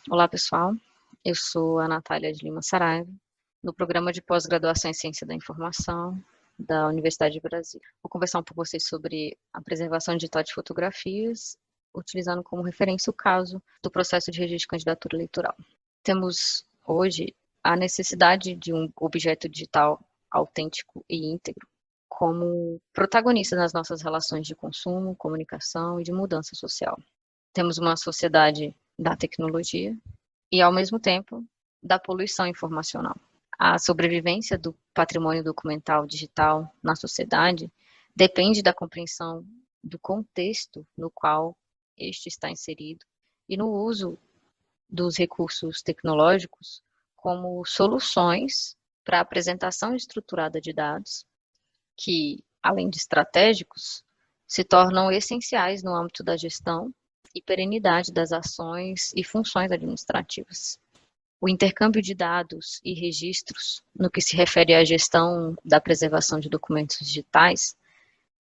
Olá, pessoal. Eu sou a Natália de Lima Saraiva, no programa de pós-graduação em Ciência da Informação da Universidade de Brasília. Vou conversar com vocês sobre a preservação digital de fotografias, utilizando como referência o caso do processo de registro de candidatura eleitoral. Temos hoje a necessidade de um objeto digital autêntico e íntegro como protagonista nas nossas relações de consumo, comunicação e de mudança social. Temos uma sociedade da tecnologia e, ao mesmo tempo, da poluição informacional. A sobrevivência do patrimônio documental digital na sociedade depende da compreensão do contexto no qual este está inserido e no uso dos recursos tecnológicos como soluções para a apresentação estruturada de dados que, além de estratégicos, se tornam essenciais no âmbito da gestão e perenidade das ações e funções administrativas. O intercâmbio de dados e registros, no que se refere à gestão da preservação de documentos digitais,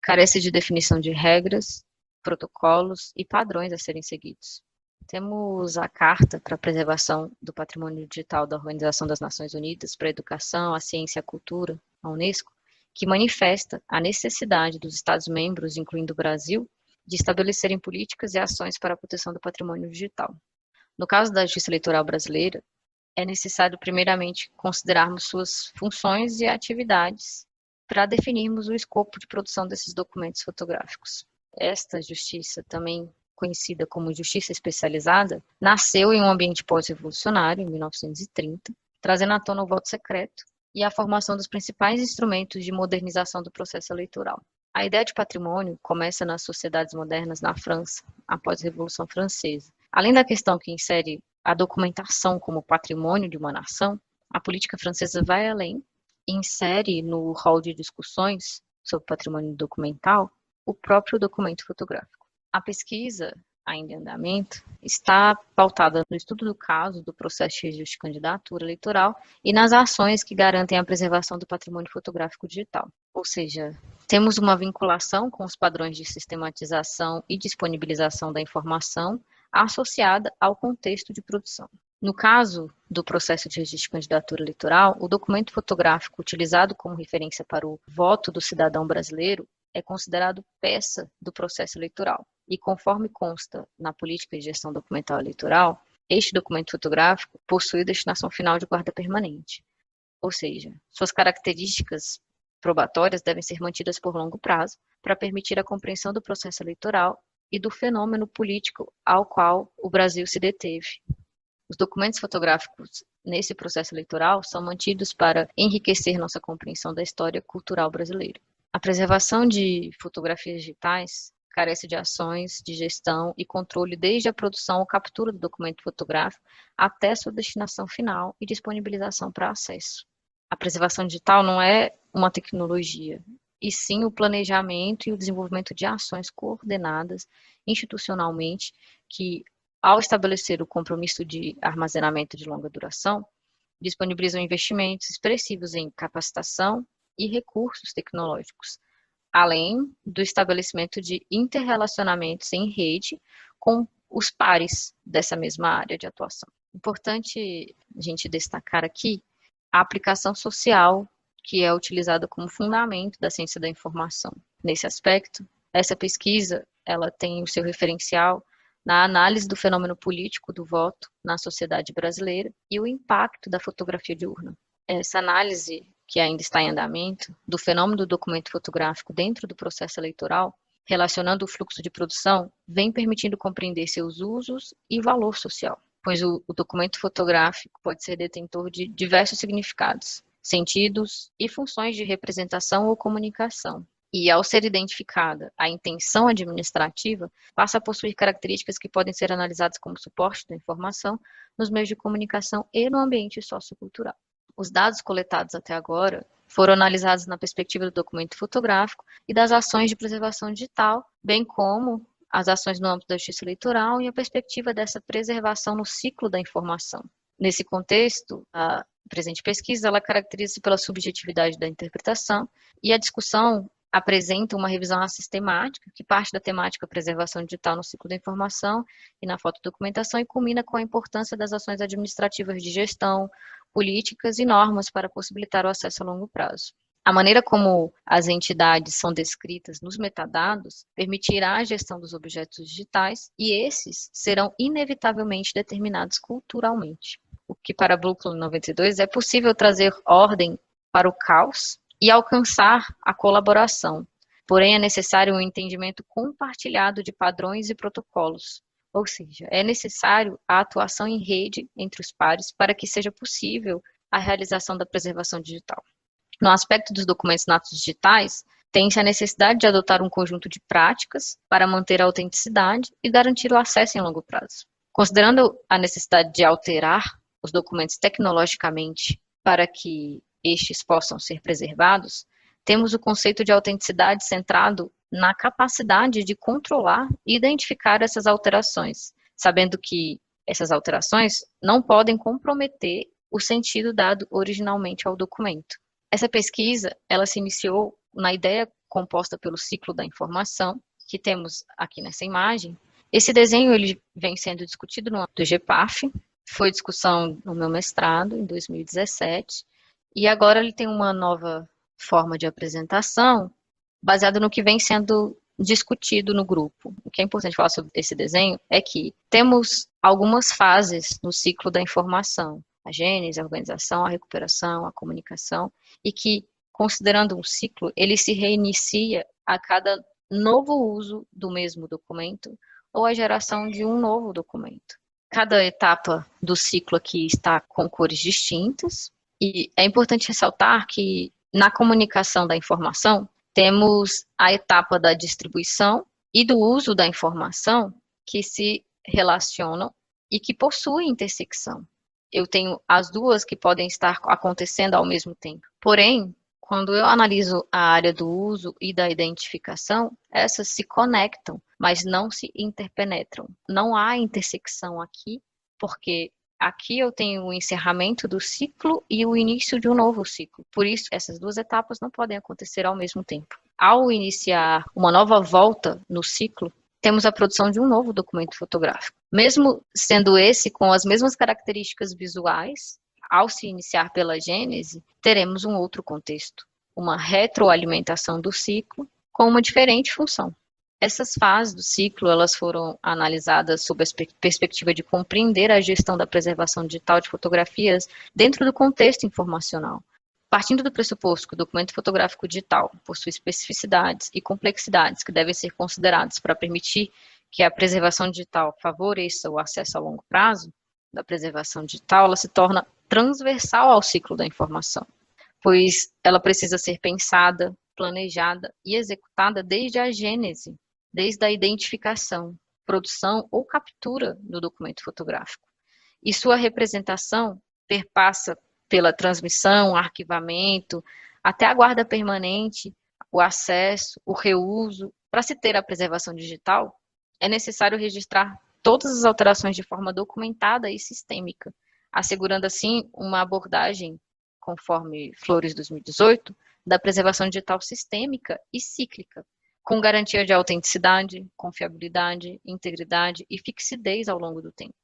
carece de definição de regras, protocolos e padrões a serem seguidos. Temos a Carta para a Preservação do Patrimônio Digital da Organização das Nações Unidas para a Educação, a Ciência e a Cultura, a Unesco, que manifesta a necessidade dos Estados-membros, incluindo o Brasil, de estabelecerem políticas e ações para a proteção do patrimônio digital. No caso da Justiça Eleitoral brasileira, é necessário, primeiramente, considerarmos suas funções e atividades para definirmos o escopo de produção desses documentos fotográficos. Esta justiça, também conhecida como justiça especializada, nasceu em um ambiente pós-revolucionário, em 1930, trazendo à tona o voto secreto e a formação dos principais instrumentos de modernização do processo eleitoral. A ideia de patrimônio começa nas sociedades modernas na França, após a Revolução Francesa. Além da questão que insere a documentação como patrimônio de uma nação, a política francesa vai além e insere no rol de discussões sobre patrimônio documental o próprio documento fotográfico. A pesquisa, ainda em andamento, está pautada no estudo do caso do processo de registro de candidatura eleitoral e nas ações que garantem a preservação do patrimônio fotográfico digital. Ou seja, temos uma vinculação com os padrões de sistematização e disponibilização da informação associada ao contexto de produção. No caso do processo de registro de candidatura eleitoral, o documento fotográfico utilizado como referência para o voto do cidadão brasileiro é considerado peça do processo eleitoral. E conforme consta na política de gestão documental eleitoral, este documento fotográfico possui destinação final de guarda permanente. Ou seja, suas características probatórias devem ser mantidas por longo prazo para permitir a compreensão do processo eleitoral e do fenômeno político ao qual o Brasil se deteve. Os documentos fotográficos nesse processo eleitoral são mantidos para enriquecer nossa compreensão da história cultural brasileira. A preservação de fotografias digitais carece de ações de gestão e controle desde a produção ou captura do documento fotográfico até sua destinação final e disponibilização para acesso. A preservação digital não é uma tecnologia, e sim o planejamento e o desenvolvimento de ações coordenadas institucionalmente que, ao estabelecer o compromisso de armazenamento de longa duração, disponibilizam investimentos expressivos em capacitação e recursos tecnológicos, além do estabelecimento de interrelacionamentos em rede com os pares dessa mesma área de atuação. Importante a gente destacar aqui a aplicação social que é utilizada como fundamento da ciência da informação. Nesse aspecto, essa pesquisa ela tem o seu referencial na análise do fenômeno político do voto na sociedade brasileira e o impacto da fotografia de urna. Essa análise, que ainda está em andamento, do fenômeno do documento fotográfico dentro do processo eleitoral, relacionando o fluxo de produção, vem permitindo compreender seus usos e valor social, pois o documento fotográfico pode ser detentor de diversos significados, sentidos e funções de representação ou comunicação. E, ao ser identificada a intenção administrativa, passa a possuir características que podem ser analisadas como suporte da informação nos meios de comunicação e no ambiente sociocultural. Os dados coletados até agora foram analisados na perspectiva do documento fotográfico e das ações de preservação digital, bem como as ações no âmbito da justiça eleitoral e a perspectiva dessa preservação no ciclo da informação. Nesse contexto, a presente pesquisa ela caracteriza-se pela subjetividade da interpretação e a discussão apresenta uma revisão sistemática que parte da temática preservação digital no ciclo da informação e na fotodocumentação e culmina com a importância das ações administrativas de gestão, políticas e normas para possibilitar o acesso a longo prazo. A maneira como as entidades são descritas nos metadados permitirá a gestão dos objetos digitais e esses serão inevitavelmente determinados culturalmente. O que para Brooklyn 92 é possível trazer ordem para o caos e alcançar a colaboração. Porém, é necessário um entendimento compartilhado de padrões e protocolos. Ou seja, é necessário a atuação em rede entre os pares para que seja possível a realização da preservação digital. No aspecto dos documentos natos digitais, tem-se a necessidade de adotar um conjunto de práticas para manter a autenticidade e garantir o acesso em longo prazo. Considerando a necessidade de alterar os documentos tecnologicamente para que estes possam ser preservados, temos o conceito de autenticidade centrado na capacidade de controlar e identificar essas alterações, sabendo que essas alterações não podem comprometer o sentido dado originalmente ao documento. Essa pesquisa, ela se iniciou na ideia composta pelo ciclo da informação, que temos aqui nessa imagem. Esse desenho ele vem sendo discutido no âmbito do GEPAF, foi discussão no meu mestrado, em 2017, e agora ele tem uma nova forma de apresentação, baseada no que vem sendo discutido no grupo. O que é importante falar sobre esse desenho é que temos algumas fases no ciclo da informação, a gênese, a organização, a recuperação, a comunicação, e que, considerando um ciclo, ele se reinicia a cada novo uso do mesmo documento ou a geração de um novo documento. Cada etapa do ciclo aqui está com cores distintas, e é importante ressaltar que, na comunicação da informação, temos a etapa da distribuição e do uso da informação que se relacionam e que possuem intersecção. Eu tenho as duas que podem estar acontecendo ao mesmo tempo. Porém, quando eu analiso a área do uso e da identificação, essas se conectam, mas não se interpenetram. Não há intersecção aqui, porque aqui eu tenho o encerramento do ciclo e o início de um novo ciclo. Por isso, essas duas etapas não podem acontecer ao mesmo tempo. Ao iniciar uma nova volta no ciclo, temos a produção de um novo documento fotográfico. Mesmo sendo esse com as mesmas características visuais, ao se iniciar pela gênese, teremos um outro contexto, uma retroalimentação do ciclo com uma diferente função. Essas fases do ciclo, elas foram analisadas sob a perspectiva de compreender a gestão da preservação digital de fotografias dentro do contexto informacional. Partindo do pressuposto que o documento fotográfico digital possui especificidades e complexidades que devem ser consideradas para permitir que a preservação digital favoreça o acesso a longo prazo da preservação digital, ela se torna transversal ao ciclo da informação, pois ela precisa ser pensada, planejada e executada desde a gênese, desde a identificação, produção ou captura do documento fotográfico. E sua representação perpassa pela transmissão, arquivamento, até a guarda permanente, o acesso, o reuso. Para se ter a preservação digital, é necessário registrar todas as alterações de forma documentada e sistêmica, assegurando assim uma abordagem, conforme Flores 2018, da preservação digital sistêmica e cíclica, com garantia de autenticidade, confiabilidade, integridade e fixidez ao longo do tempo.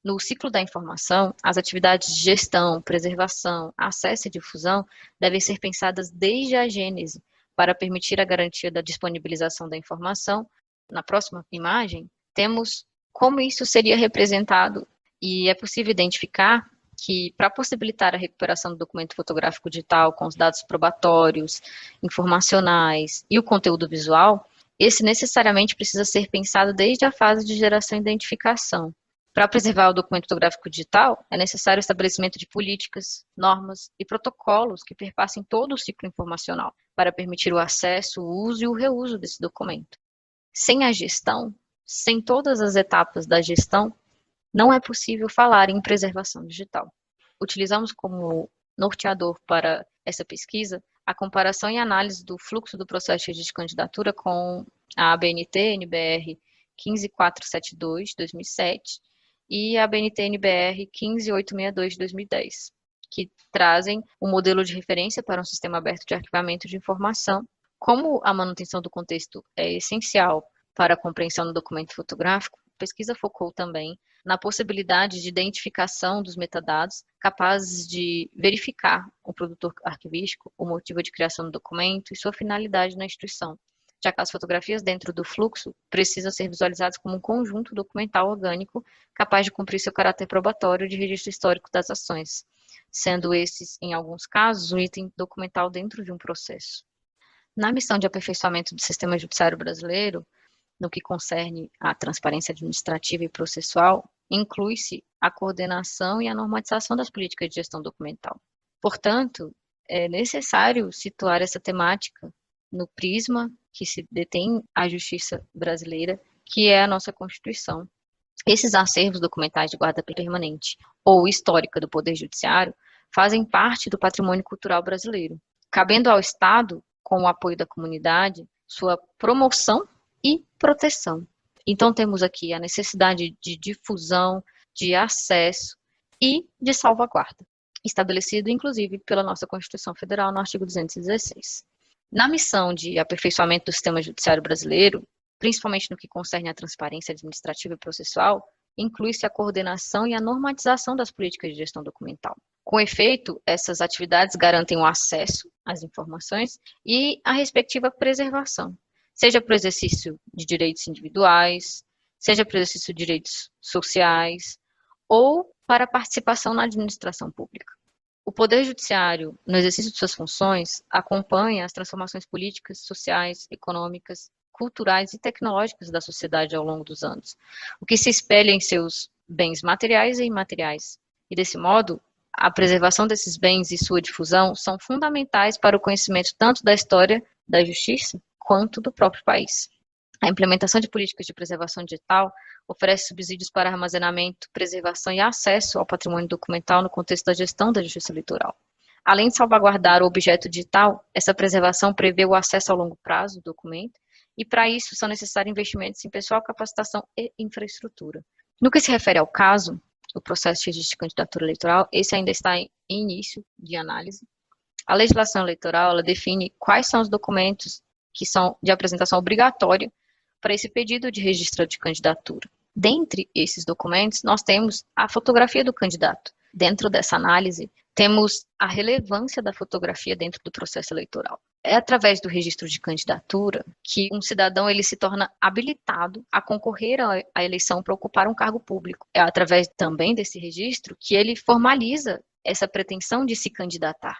No ciclo da informação, as atividades de gestão, preservação, acesso e difusão devem ser pensadas desde a gênese, para permitir a garantia da disponibilização da informação. Na próxima imagem, temos como isso seria representado, e é possível identificar que, para possibilitar a recuperação do documento fotográfico digital com os dados probatórios, informacionais e o conteúdo visual, esse necessariamente precisa ser pensado desde a fase de geração e identificação. Para preservar o documento fotográfico digital, é necessário o estabelecimento de políticas, normas e protocolos que perpassem todo o ciclo informacional, para permitir o acesso, o uso e o reuso desse documento. Sem a gestão, sem todas as etapas da gestão, não é possível falar em preservação digital. Utilizamos como norteador para essa pesquisa a comparação e análise do fluxo do processo de candidatura com a ABNT-NBR 15472, 2007, e a ABNT-NBR 15862, 2010, que trazem um modelo de referência para um sistema aberto de arquivamento de informação, Como a manutenção do contexto é essencial para a compreensão do documento fotográfico, a pesquisa focou também na possibilidade de identificação dos metadados capazes de verificar o produtor arquivístico, o motivo de criação do documento e sua finalidade na instituição, já que as fotografias dentro do fluxo precisam ser visualizadas como um conjunto documental orgânico capaz de cumprir seu caráter probatório de registro histórico das ações, sendo esses, em alguns casos, um item documental dentro de um processo. Na missão de aperfeiçoamento do sistema judiciário brasileiro, no que concerne à transparência administrativa e processual, inclui-se a coordenação e a normatização das políticas de gestão documental. Portanto, é necessário situar essa temática no prisma que se detém a justiça brasileira, que é a nossa Constituição. Esses acervos documentais de guarda permanente ou histórica do Poder Judiciário fazem parte do patrimônio cultural brasileiro, cabendo ao Estado, com o apoio da comunidade, sua promoção e proteção. Então, temos aqui a necessidade de difusão, de acesso e de salvaguarda, estabelecido, inclusive, pela nossa Constituição Federal, no artigo 216. Na missão de aperfeiçoamento do sistema judiciário brasileiro, principalmente no que concerne à transparência administrativa e processual, inclui-se a coordenação e a normatização das políticas de gestão documental. Com efeito, essas atividades garantem o acesso às informações e a respectiva preservação, seja para o exercício de direitos individuais, seja para o exercício de direitos sociais, ou para a participação na administração pública. O Poder Judiciário, no exercício de suas funções, acompanha as transformações políticas, sociais, econômicas, culturais e tecnológicas da sociedade ao longo dos anos, o que se espelha em seus bens materiais e imateriais. E, desse modo, a preservação desses bens e sua difusão são fundamentais para o conhecimento tanto da história da justiça quanto do próprio país. A implementação de políticas de preservação digital oferece subsídios para armazenamento, preservação e acesso ao patrimônio documental no contexto da gestão da justiça eleitoral. Além de salvaguardar o objeto digital, essa preservação prevê o acesso ao longo prazo do documento e, para isso, são necessários investimentos em pessoal, capacitação e infraestrutura. No que se refere ao caso, o processo de registro de candidatura eleitoral, esse ainda está em início de análise. A legislação eleitoral, ela define quais são os documentos que são de apresentação obrigatória para esse pedido de registro de candidatura. Dentre esses documentos, nós temos a fotografia do candidato. Dentro dessa análise, temos a relevância da fotografia dentro do processo eleitoral. É através do registro de candidatura que um cidadão ele se torna habilitado a concorrer à eleição para ocupar um cargo público. É através também desse registro que ele formaliza essa pretensão de se candidatar.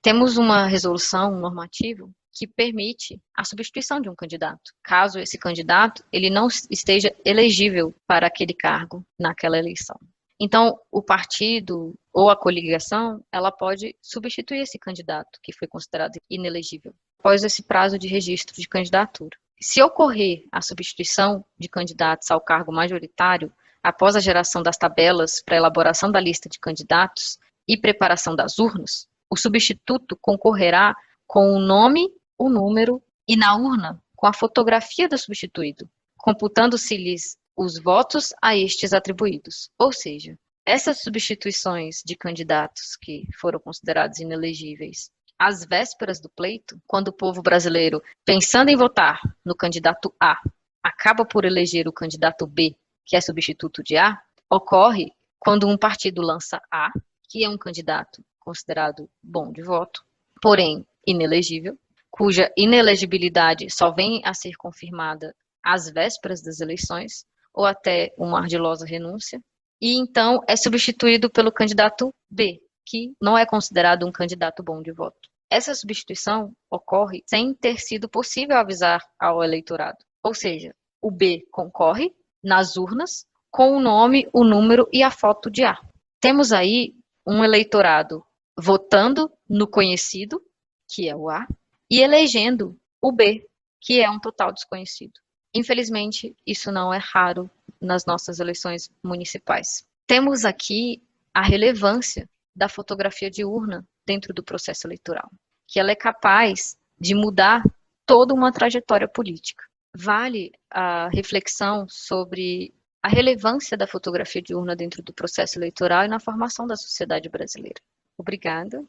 Temos uma resolução normativa que permite a substituição de um candidato, caso esse candidato ele não esteja elegível para aquele cargo naquela eleição. Então, o partido ou a coligação, ela pode substituir esse candidato que foi considerado inelegível após esse prazo de registro de candidatura. Se ocorrer a substituição de candidatos ao cargo majoritário após a geração das tabelas para elaboração da lista de candidatos e preparação das urnas, o substituto concorrerá com o nome, o número e na urna com a fotografia do substituído, computando-se-lhes os votos a estes atribuídos. Ou seja, essas substituições de candidatos que foram considerados inelegíveis às vésperas do pleito, quando o povo brasileiro, pensando em votar no candidato A, acaba por eleger o candidato B, que é substituto de A, ocorre quando um partido lança A, que é um candidato considerado bom de voto, porém inelegível, cuja inelegibilidade só vem a ser confirmada às vésperas das eleições, ou até uma ardilosa renúncia, e então é substituído pelo candidato B, que não é considerado um candidato bom de voto. Essa substituição ocorre sem ter sido possível avisar ao eleitorado, ou seja, o B concorre nas urnas com o nome, o número e a foto de A. Temos aí um eleitorado votando no conhecido, que é o A, e elegendo o B, que é um total desconhecido. Infelizmente, isso não é raro nas nossas eleições municipais. Temos aqui a relevância da fotografia de urna dentro do processo eleitoral, que ela é capaz de mudar toda uma trajetória política. Vale a reflexão sobre a relevância da fotografia de urna dentro do processo eleitoral e na formação da sociedade brasileira. Obrigada.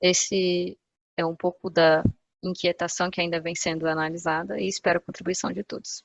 Esse é um pouco da inquietação que ainda vem sendo analisada e espero a contribuição de todos.